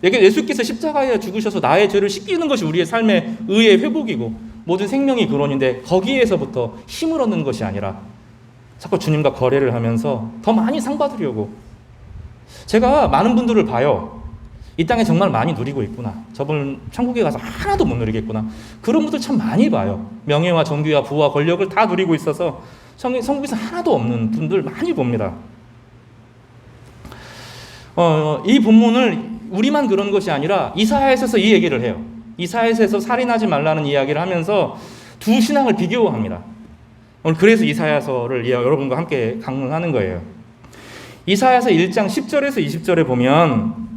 예수께서 십자가에 죽으셔서 나의 죄를 씻기는 것이 우리의 삶의 의의 회복이고 모든 생명이 근원인데 거기에서부터 힘을 얻는 것이 아니라 자꾸 주님과 거래를 하면서 더 많이 상 받으려고. 제가 많은 분들을 봐요. 이 땅에 정말 많이 누리고 있구나. 저분 천국에 가서 하나도 못 누리겠구나. 그런 분들 참 많이 봐요. 명예와 정귀와 부와 권력을 다 누리고 있어서 천국에서 하나도 없는 분들 많이 봅니다. 이 본문을 우리만 그런 것이 아니라 이사야에서 이 얘기를 해요. 이사야에서 살인하지 말라는 이야기를 하면서 두 신앙을 비교합니다. 오늘 그래서 이사야서를 여러분과 함께 강론하는 거예요. 이사야서 1장 10절에서 20절에 보면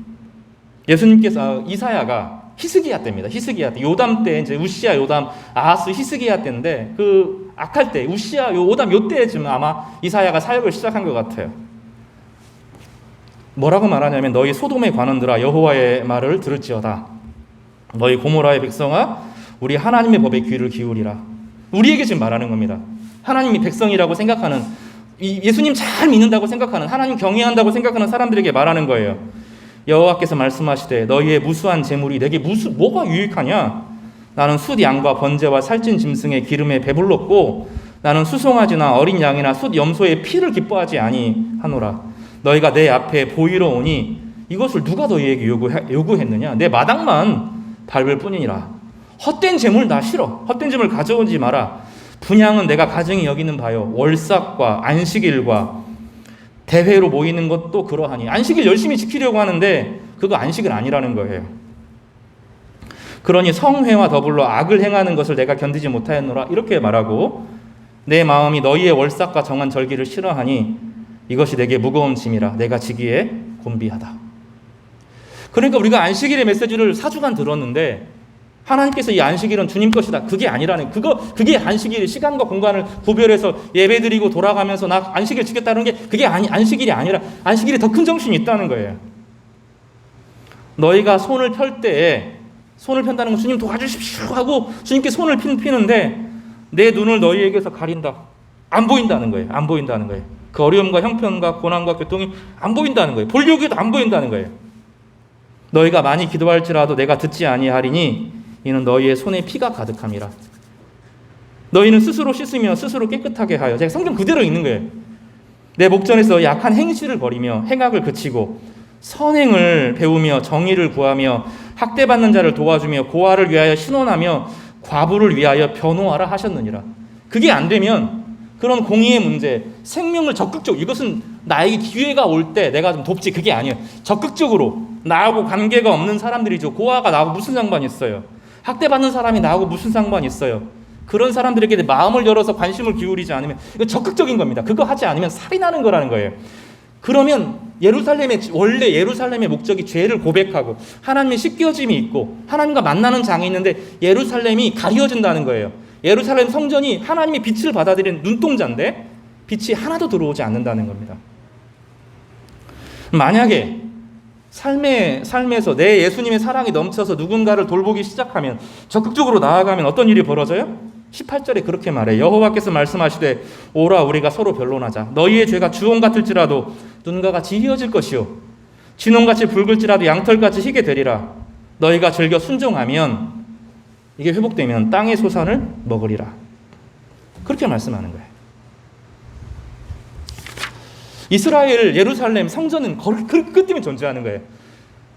예수님께서 이사야가 히스기야 때입니다. 히스기야 때, 요담 때, 이제 우시야, 요담, 아하스, 히스기야 때인데 그 악할 때, 우시야, 요담 요 때쯤 아마 이사야가 사역을 시작한 것 같아요. 뭐라고 말하냐면 너희 소돔의 관원들아 여호와의 말을 들을지어다. 너희 고모라의 백성아 우리 하나님의 법에 귀를 기울이라. 우리에게 지금 말하는 겁니다. 하나님이 백성이라고 생각하는, 예수님 잘 믿는다고 생각하는, 하나님 경외한다고 생각하는 사람들에게 말하는 거예요. 여호와께서 말씀하시되 너희의 무수한 재물이 내게 뭐가 유익하냐? 나는 숫 양과 번제와 살찐 짐승의 기름에 배불렀고 나는 수송아지나 어린 양이나 숫 염소의 피를 기뻐하지 아니하노라. 너희가 내 앞에 보이러 오니 이것을 누가 너희에게 요구했느냐? 내 마당만 밟을 뿐이니라. 헛된 재물 나 싫어. 헛된 재물 가져오지 마라. 분향은 내가 가증히 여기는 바요. 월삭과 안식일과 대회로 모이는 것도 그러하니. 안식일 열심히 지키려고 하는데 그거 안식일 아니라는 거예요. 그러니 성회와 더불어 악을 행하는 것을 내가 견디지 못하였노라. 이렇게 말하고 내 마음이 너희의 월삭과 정한 절기를 싫어하니 이것이 내게 무거운 짐이라 내가 지기에 곤비하다. 그러니까 우리가 안식일의 메시지를 4주간 들었는데 하나님께서 이 안식일은 주님 것이다. 그게 아니라는, 그게 안식일, 시간과 공간을 구별해서 예배드리고 돌아가면서 나 안식일 지켰다는 게 그게 안식일이 아니라 안식일에 더 큰 정신이 있다는 거예요. 너희가 손을 펼 때에, 손을 편다는 건 주님 도와주십시오 하고 주님께 손을 피는데 내 눈을 너희에게서 가린다. 안 보인다는 거예요. 안 보인다는 거예요. 그 어려움과 형편과 고난과 고통이 안 보인다는 거예요. 보려고 해도 안 보인다는 거예요. 너희가 많이 기도할지라도 내가 듣지 아니하리니 이는 너희의 손에 피가 가득함이라. 너희는 스스로 씻으며 스스로 깨끗하게 하여. 제가 성경 그대로 읽는 거예요. 내 목전에서 약한 행실을 버리며 행악을 그치고 선행을 배우며 정의를 구하며 학대받는 자를 도와주며 고아를 위하여 신원하며 과부를 위하여 변호하라 하셨느니라. 그게 안 되면 그런 공의의 문제, 생명을 적극적으로, 이것은 나에게 기회가 올 때 내가 좀 돕지, 그게 아니에요. 적극적으로 나하고 관계가 없는 사람들이죠. 고아가 나하고 무슨 상관이 있어요? 학대받는 사람이 나하고 무슨 상관이 있어요? 그런 사람들에게 내 마음을 열어서 관심을 기울이지 않으면 이거 적극적인 겁니다. 그거 하지 않으면 살인하는 거라는 거예요. 그러면 원래 예루살렘의 목적이 죄를 고백하고 하나님의 씻겨짐이 있고 하나님과 만나는 장이 있는데 예루살렘이 가려진다는 거예요. 예루살렘 성전이 하나님의 빛을 받아들이는 눈동자인데 빛이 하나도 들어오지 않는다는 겁니다. 만약에 삶에서 내 예수님의 사랑이 넘쳐서 누군가를 돌보기 시작하면, 적극적으로 나아가면 어떤 일이 벌어져요? 18절에 그렇게 말해. 여호와께서 말씀하시되 오라 우리가 서로 변론하자. 너희의 죄가 주홍 같을지라도 눈과 같이 희어질 것이요 진홍같이 붉을지라도 양털같이 희게 되리라. 너희가 즐겨 순종하면, 이게 회복되면 땅의 소산을 먹으리라. 그렇게 말씀하는 거예요. 이스라엘 예루살렘 성전은 그 때문에 존재하는 거예요.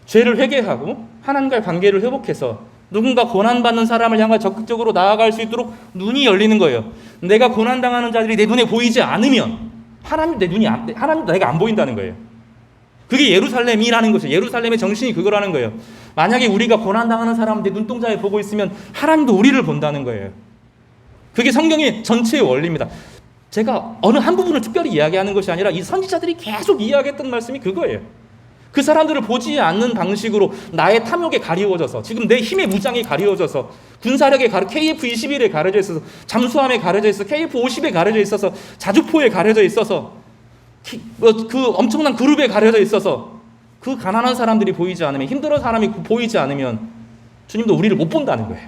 죄를 회개하고 하나님과의 관계를 회복해서 누군가 고난받는 사람을 향해 적극적으로 나아갈 수 있도록 눈이 열리는 거예요. 내가 고난당하는 자들이 내 눈에 보이지 않으면 하나님도 내가 안 보인다는 거예요. 그게 예루살렘이라는 것이에요. 예루살렘의 정신이 그거라는 거예요. 만약에 우리가 고난당하는 사람 내 눈동자에 보고 있으면 하나님도 우리를 본다는 거예요. 그게 성경의 전체의 원리입니다. 제가 어느 한 부분을 특별히 이야기하는 것이 아니라 이 선지자들이 계속 이야기했던 말씀이 그거예요. 그 사람들을 보지 않는 방식으로 나의 탐욕에 가리워져서, 지금 내 힘의 무장이 가리워져서, 군사력에 KF-21에 가려져 있어서, 잠수함에 가려져 있어서, KF-50에 가려져 있어서, 자주포에 가려져 있어서, 그 엄청난 그룹에 가려져 있어서 그 가난한 사람들이 보이지 않으면, 힘들어 사람이 보이지 않으면 주님도 우리를 못 본다는 거예요.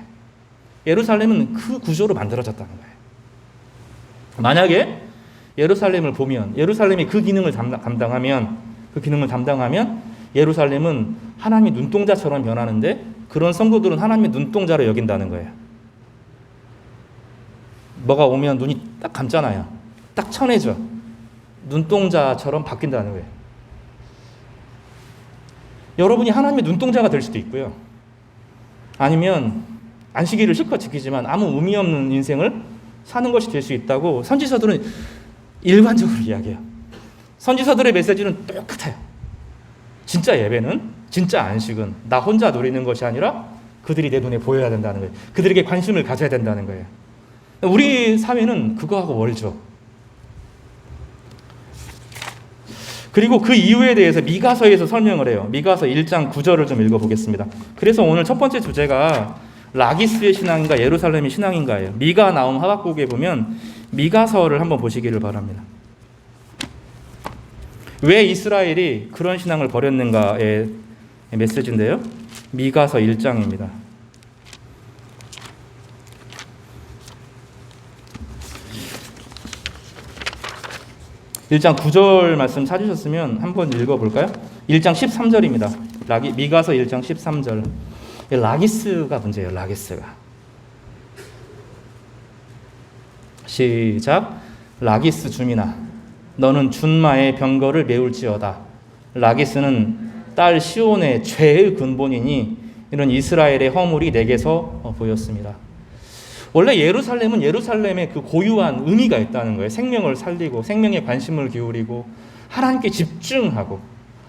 예루살렘은 그 구조로 만들어졌다는 거예요. 만약에 예루살렘을 보면, 예루살렘이 그 기능을 담당하면 예루살렘은 하나님의 눈동자처럼 변하는데 그런 성도들은 하나님의 눈동자로 여긴다는 거예요. 뭐가 오면 눈이 딱 감잖아요. 딱 천해져. 눈동자처럼 바뀐다는 거예요. 여러분이 하나님의 눈동자가 될 수도 있고요. 아니면 안식일을 실컷 지키지만 아무 의미 없는 인생을 사는 것이 될 수 있다고 선지서들은 일관적으로 이야기해요. 선지서들의 메시지는 똑같아요. 진짜 예배는, 진짜 안식은 나 혼자 누리는 것이 아니라 그들이 내 눈에 보여야 된다는 거예요. 그들에게 관심을 가져야 된다는 거예요. 우리 사회는 그거하고 멀죠. 그리고 그 이유에 대해서 미가서에서 설명을 해요. 미가서 1장 9절을 좀 읽어보겠습니다. 그래서 오늘 첫 번째 주제가 라기스의 신앙인가 예루살렘의 신앙인가예요. 미가, 나움, 하박국에 보면 미가서를 한번 보시기를 바랍니다. 왜 이스라엘이 그런 신앙을 버렸는가의 메시지인데요. 미가서 1장입니다. 1장 9절 말씀 찾으셨으면 한번 읽어볼까요? 1장 13절입니다. 미가서 1장 13절. 라기스가 문제예요. 라기스가. 시작. 라기스 주민아, 너는 준마의 병거를 메울지어다. 라기스는 딸 시온의 죄의 근본이니 이런 이스라엘의 허물이 내게서 보였습니다. 원래 예루살렘은 예루살렘의 그 고유한 의미가 있다는 거예요. 생명을 살리고 생명에 관심을 기울이고 하나님께 집중하고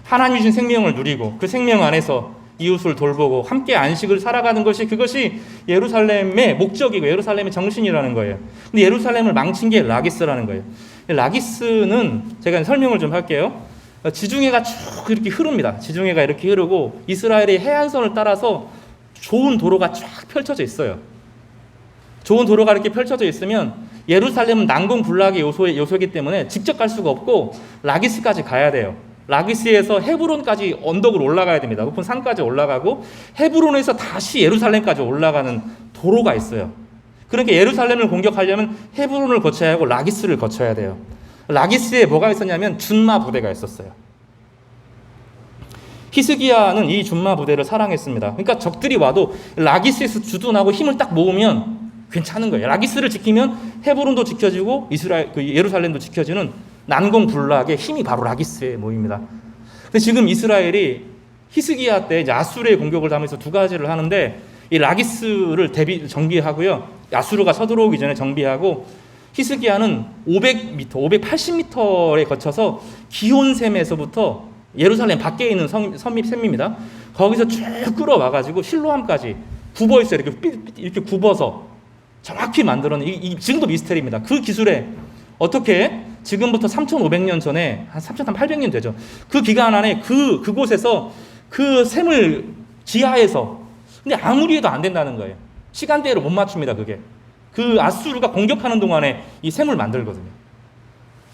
하나님 주신 생명을 누리고 그 생명 안에서 이웃을 돌보고 함께 안식을 살아가는 그것이 예루살렘의 목적이고 예루살렘의 정신이라는 거예요. 근데 예루살렘을 망친 게 라기스라는 거예요. 라기스는 제가 설명을 좀 할게요. 지중해가 쭉 이렇게 흐릅니다. 지중해가 이렇게 흐르고 이스라엘의 해안선을 따라서 좋은 도로가 쫙 펼쳐져 있어요. 좋은 도로가 이렇게 펼쳐져 있으면 예루살렘은 난공불락의 요소이기 때문에 직접 갈 수가 없고 라기스까지 가야 돼요. 라기스에서 헤브론까지 언덕을 올라가야 됩니다. 높은 산까지 올라가고 헤브론에서 다시 예루살렘까지 올라가는 도로가 있어요. 그러니까 예루살렘을 공격하려면 헤브론을 거쳐야 하고 라기스를 거쳐야 돼요. 라기스에 뭐가 있었냐면 준마 부대가 있었어요. 히스기야는 이 준마 부대를 사랑했습니다. 그러니까 적들이 와도 라기스에서 주둔하고 힘을 딱 모으면 괜찮은 거예요. 라기스를 지키면 헤브론도 지켜지고 예루살렘도 지켜지는 난공불락의 힘이 바로 라기스에 모입니다. 근데 지금 이스라엘이 히스기야 때 이제 아수르의 공격을 당해서 두 가지를 하는데 이 라기스를 정비하고요. 아수르가 서들어오기 전에 정비하고 히스기야는 500m, 580m에 거쳐서 기온샘에서부터 예루살렘 밖에 있는 샘입니다. 거기서 쭉 끌어와가지고 실로암까지 굽어 있어요. 이렇게 굽어서 정확히 만들어낸 지금도 미스테리입니다. 그 기술에 어떻게 지금부터 3,500년 전에 한 3,800년 되죠. 그 기간 안에 그곳에서 그 샘을 지하에서 근데 아무리 해도 안 된다는 거예요. 시간대를 못 맞춥니다. 그게 그 아수르가 공격하는 동안에 이 샘을 만들거든요.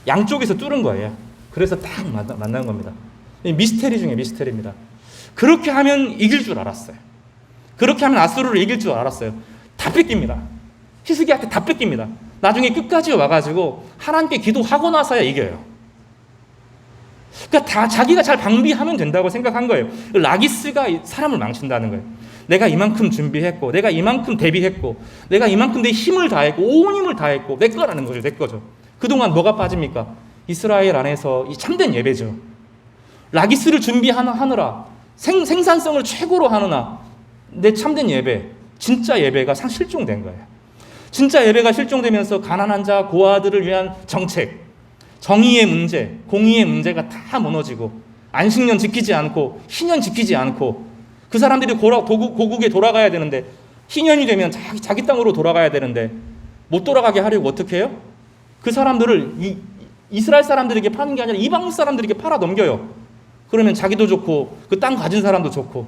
양쪽에서 뚫은 거예요. 그래서 딱 만난 겁니다. 미스테리 중에 미스테리입니다. 그렇게 하면 이길 줄 알았어요. 그렇게 하면 아수르를 이길 줄 알았어요. 다 뺏깁니다. 히스기야한테 다 뺏깁니다. 나중에 끝까지 와가지고 하나님께 기도하고 나서야 이겨요. 그러니까 다 자기가 잘 방비하면 된다고 생각한 거예요. 라기스가 사람을 망친다는 거예요. 내가 이만큼 준비했고 내가 이만큼 대비했고 내가 이만큼 내 힘을 다했고 온 힘을 다했고 내 거라는 거죠. 내 거죠. 그동안 뭐가 빠집니까? 이스라엘 안에서 이 참된 예배죠. 라기스를 준비하느라 생산성을 최고로 하느라 내 참된 예배, 진짜 예배가 실종된 거예요. 진짜 예배가 실종되면서 가난한 자, 고아들을 위한 정책, 정의의 문제, 공의의 문제가 다 무너지고 안식년 지키지 않고 희년 지키지 않고 그 사람들이 고국에 돌아가야 되는데 희년이 되면 자기 땅으로 돌아가야 되는데 못 돌아가게 하려고 어떻게 해요? 그 사람들을 이스라엘 사람들에게 파는 게 아니라 이방 사람들에게 팔아 넘겨요. 그러면 자기도 좋고 그 땅 가진 사람도 좋고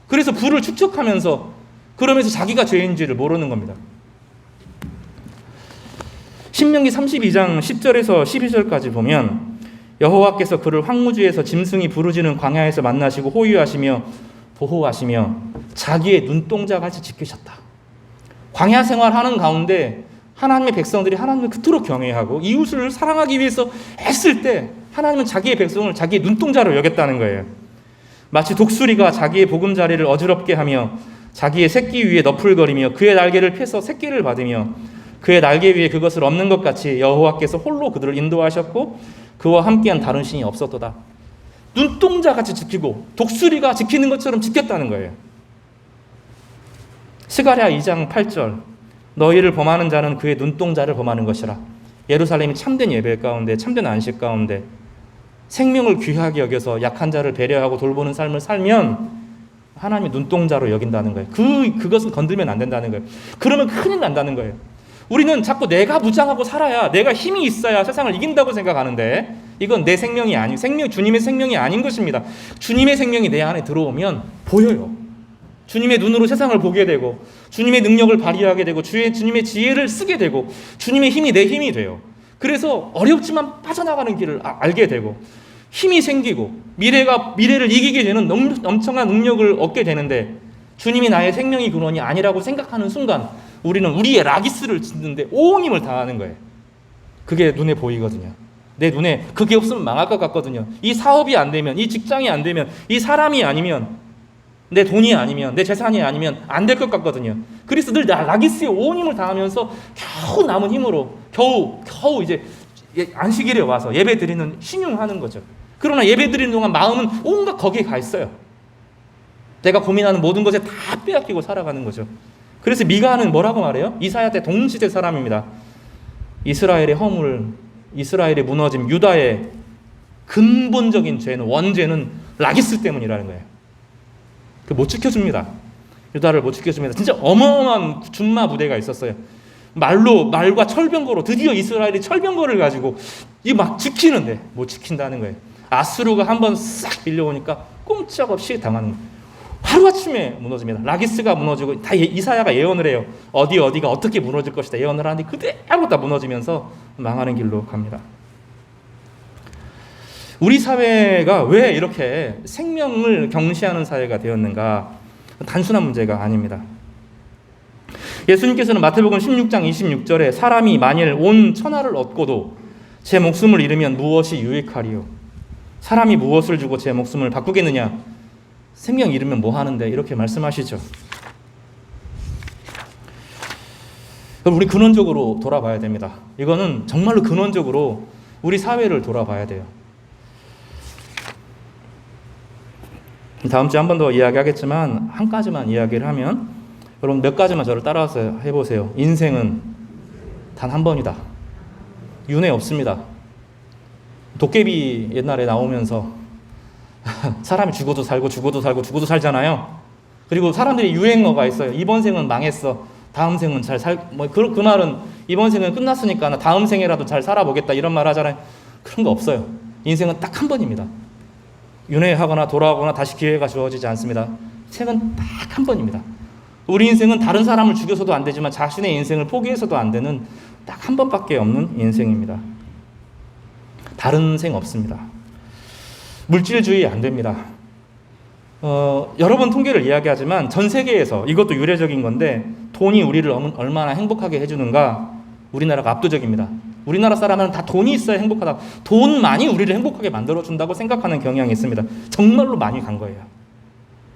그래서 부를 축적하면서 그러면서 자기가 죄인지를 모르는 겁니다. 신명기 32장 10절에서 12절까지 보면 여호와께서 그를 황무지에서 짐승이 부르짖는 광야에서 만나시고 호위하시며 보호하시며 자기의 눈동자같이 지키셨다. 광야 생활하는 가운데 하나님의 백성들이 하나님을 그토록 경외하고 이웃을 사랑하기 위해서 애쓸 때 하나님은 자기의 백성을 자기의 눈동자로 여겼다는 거예요. 마치 독수리가 자기의 보금자리를 어지럽게 하며 자기의 새끼 위에 너풀거리며 그의 날개를 펴서 새끼를 받으며 그의 날개 위에 그것을 엎는 것 같이 여호와께서 홀로 그들을 인도하셨고 그와 함께한 다른 신이 없었도다. 눈동자같이 지키고 독수리가 지키는 것처럼 지켰다는 거예요. 스가랴 2장 8절 너희를 범하는 자는 그의 눈동자를 범하는 것이라. 예루살렘이 참된 예배 가운데 참된 안식 가운데 생명을 귀하게 여겨서 약한 자를 배려하고 돌보는 삶을 살면 하나님의 눈동자로 여긴다는 거예요. 그것은 건들면 안 된다는 거예요. 그러면 큰일 난다는 거예요. 우리는 자꾸 내가 무장하고 살아야 내가 힘이 있어야 세상을 이긴다고 생각하는데 이건 내 생명이 주님의 생명이 아닌 것입니다. 주님의 생명이 내 안에 들어오면 보여요. 주님의 눈으로 세상을 보게 되고 주님의 능력을 발휘하게 되고 주님의 지혜를 쓰게 되고 주님의 힘이 내 힘이 돼요. 그래서 어렵지만 빠져나가는 길을 알게 되고 힘이 생기고 미래를 이기게 되는 엄청난 능력을 얻게 되는데 주님이 나의 생명의 근원이 아니라고 생각하는 순간 우리는 우리의 라기스를 짓는데 온 힘을 다하는 거예요. 그게 눈에 보이거든요. 내 눈에 그게 없으면 망할 것 같거든요. 이 사업이 안 되면, 이 직장이 안 되면, 이 사람이 아니면, 내 돈이 아니면, 내 재산이 아니면 안 될 것 같거든요. 그래서 늘 라기스의 온 힘을 다하면서 겨우 남은 힘으로 겨우 이제 안식일에 와서 예배 드리는 신용하는 거죠. 그러나 예배 드리는 동안 마음은 온갖 거기에 가 있어요. 내가 고민하는 모든 것에 다 빼앗기고 살아가는 거죠. 그래서 미가는 뭐라고 말해요? 이사야 때 동시대 사람입니다. 이스라엘의 허물, 이스라엘의 무너짐, 유다의 근본적인 죄는, 원죄는 라기스 때문이라는 거예요. 못 지켜줍니다. 유다를 못 지켜줍니다. 진짜 어마어마한 준마 부대가 있었어요. 말과 철병거로 드디어 이스라엘이 철병거를 가지고 막 지키는데 못 지킨다는 거예요. 아수르가 한번 싹 밀려오니까 꼼짝없이 당하는 거예요. 하루아침에 무너집니다. 라기스가 무너지고 다 이사야가 예언을 해요. 어디가 어떻게 무너질 것이다 예언을 하는데 그대로 다 무너지면서 망하는 길로 갑니다. 우리 사회가 왜 이렇게 생명을 경시하는 사회가 되었는가? 단순한 문제가 아닙니다. 예수님께서는 마태복음 16장 26절에 사람이 만일 온 천하를 얻고도 제 목숨을 잃으면 무엇이 유익하리요? 사람이 무엇을 주고 제 목숨을 바꾸겠느냐? 생명 잃으면 뭐 하는데? 이렇게 말씀하시죠. 우리 근원적으로 돌아봐야 됩니다. 이거는 정말로 근원적으로 우리 사회를 돌아봐야 돼요. 다음 주에 한 번 더 이야기하겠지만 한 가지만 이야기를 하면 여러분 몇 가지만 저를 따라서 해보세요. 인생은 단 한 번이다. 윤회 없습니다. 도깨비 옛날에 나오면서 사람이 죽어도 살고 죽어도 살고 죽어도 살잖아요. 그리고 사람들이 유행어가 있어요. 이번 생은 망했어. 다음 생은 잘 그 말은 이번 생은 끝났으니까 나 다음 생에라도 잘 살아보겠다 이런 말 하잖아요. 그런 거 없어요. 인생은 딱 한 번입니다. 윤회하거나 돌아오거나 다시 기회가 주어지지 않습니다. 생은 딱 한 번입니다. 우리 인생은 다른 사람을 죽여서도 안 되지만 자신의 인생을 포기해서도 안 되는 딱 한 번밖에 없는 인생입니다. 다른 생 없습니다. 물질주의 안 됩니다. 여러 번 통계를 이야기하지만 전 세계에서 이것도 유례적인 건데 돈이 우리를 얼마나 행복하게 해주는가 우리나라가 압도적입니다. 우리나라 사람은 다 돈이 있어야 행복하다. 돈만이 우리를 행복하게 만들어준다고 생각하는 경향이 있습니다. 정말로 많이 간 거예요.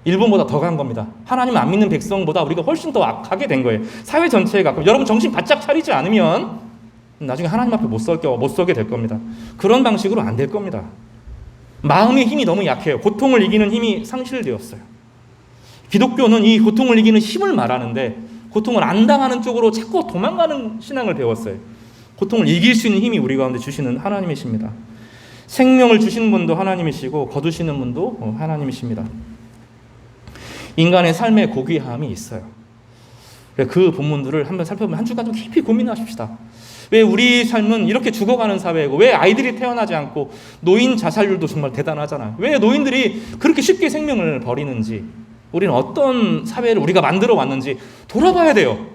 일본보다 더 간 겁니다. 하나님 안 믿는 백성보다 우리가 훨씬 더 악하게 된 거예요. 사회 전체에 가끔 여러분 정신 바짝 차리지 않으면 나중에 하나님 앞에 못 서게 될 겁니다. 그런 방식으로 안 될 겁니다. 마음의 힘이 너무 약해요. 고통을 이기는 힘이 상실되었어요. 기독교는 이 고통을 이기는 힘을 말하는데 고통을 안 당하는 쪽으로 자꾸 도망가는 신앙을 배웠어요. 고통을 이길 수 있는 힘이 우리 가운데 주시는 하나님이십니다. 생명을 주시는 분도 하나님이시고 거두시는 분도 하나님이십니다. 인간의 삶의 고귀함이 있어요. 그 본문들을 한번 살펴보면 한 주간 좀 깊이 고민하십시다. 왜 우리 삶은 이렇게 죽어가는 사회이고 왜 아이들이 태어나지 않고 노인 자살률도 정말 대단하잖아요. 왜 노인들이 그렇게 쉽게 생명을 버리는지 우리는 어떤 사회를 우리가 만들어 왔는지 돌아봐야 돼요.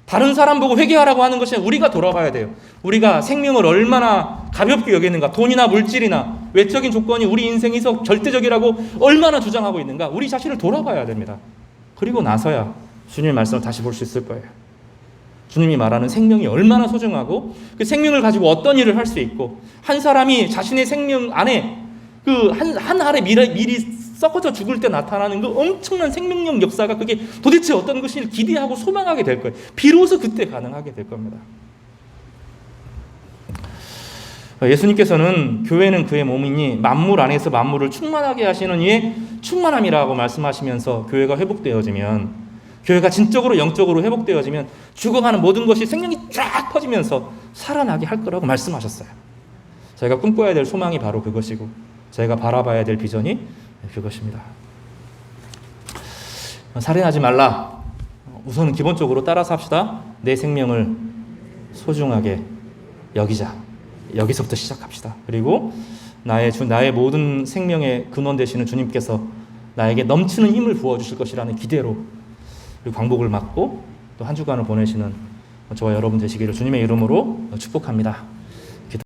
다른 사람 보고 회개하라고 하는 것이 아니라 우리가 돌아봐야 돼요. 우리가 생명을 얼마나 가볍게 여기는가, 돈이나 물질이나 외적인 조건이 우리 인생에서 절대적이라고 얼마나 주장하고 있는가, 우리 자신을 돌아봐야 됩니다. 그리고 나서야 주님의 말씀을 다시 볼 수 있을 거예요. 주님이 말하는 생명이 얼마나 소중하고 그 생명을 가지고 어떤 일을 할 수 있고 한 사람이 자신의 생명 안에 그 한 알의 미리 썩어져 죽을 때 나타나는 그 엄청난 생명력 역사가 그게 도대체 어떤 것인지 기대하고 소망하게 될 거예요. 비로소 그때 가능하게 될 겁니다. 예수님께서는 교회는 그의 몸이니 만물 안에서 만물을 충만하게 하시는 이의 충만함이라고 말씀하시면서 교회가 회복되어지면, 교회가 진적으로 영적으로 회복되어지면 죽어가는 모든 것이 생명이 쫙 퍼지면서 살아나게 할 거라고 말씀하셨어요. 저희가 꿈꿔야 될 소망이 바로 그것이고 저희가 바라봐야 될 비전이 그것입니다. 살인하지 말라. 우선은 기본적으로 따라서 합시다. 내 생명을 소중하게 여기자. 여기서부터 시작합시다. 그리고 나의 모든 생명의 근원 되시는 주님께서 나에게 넘치는 힘을 부어주실 것이라는 기대로 광복을 맞고 또 한 주간을 보내시는 저와 여러분 되시기를 주님의 이름으로 축복합니다.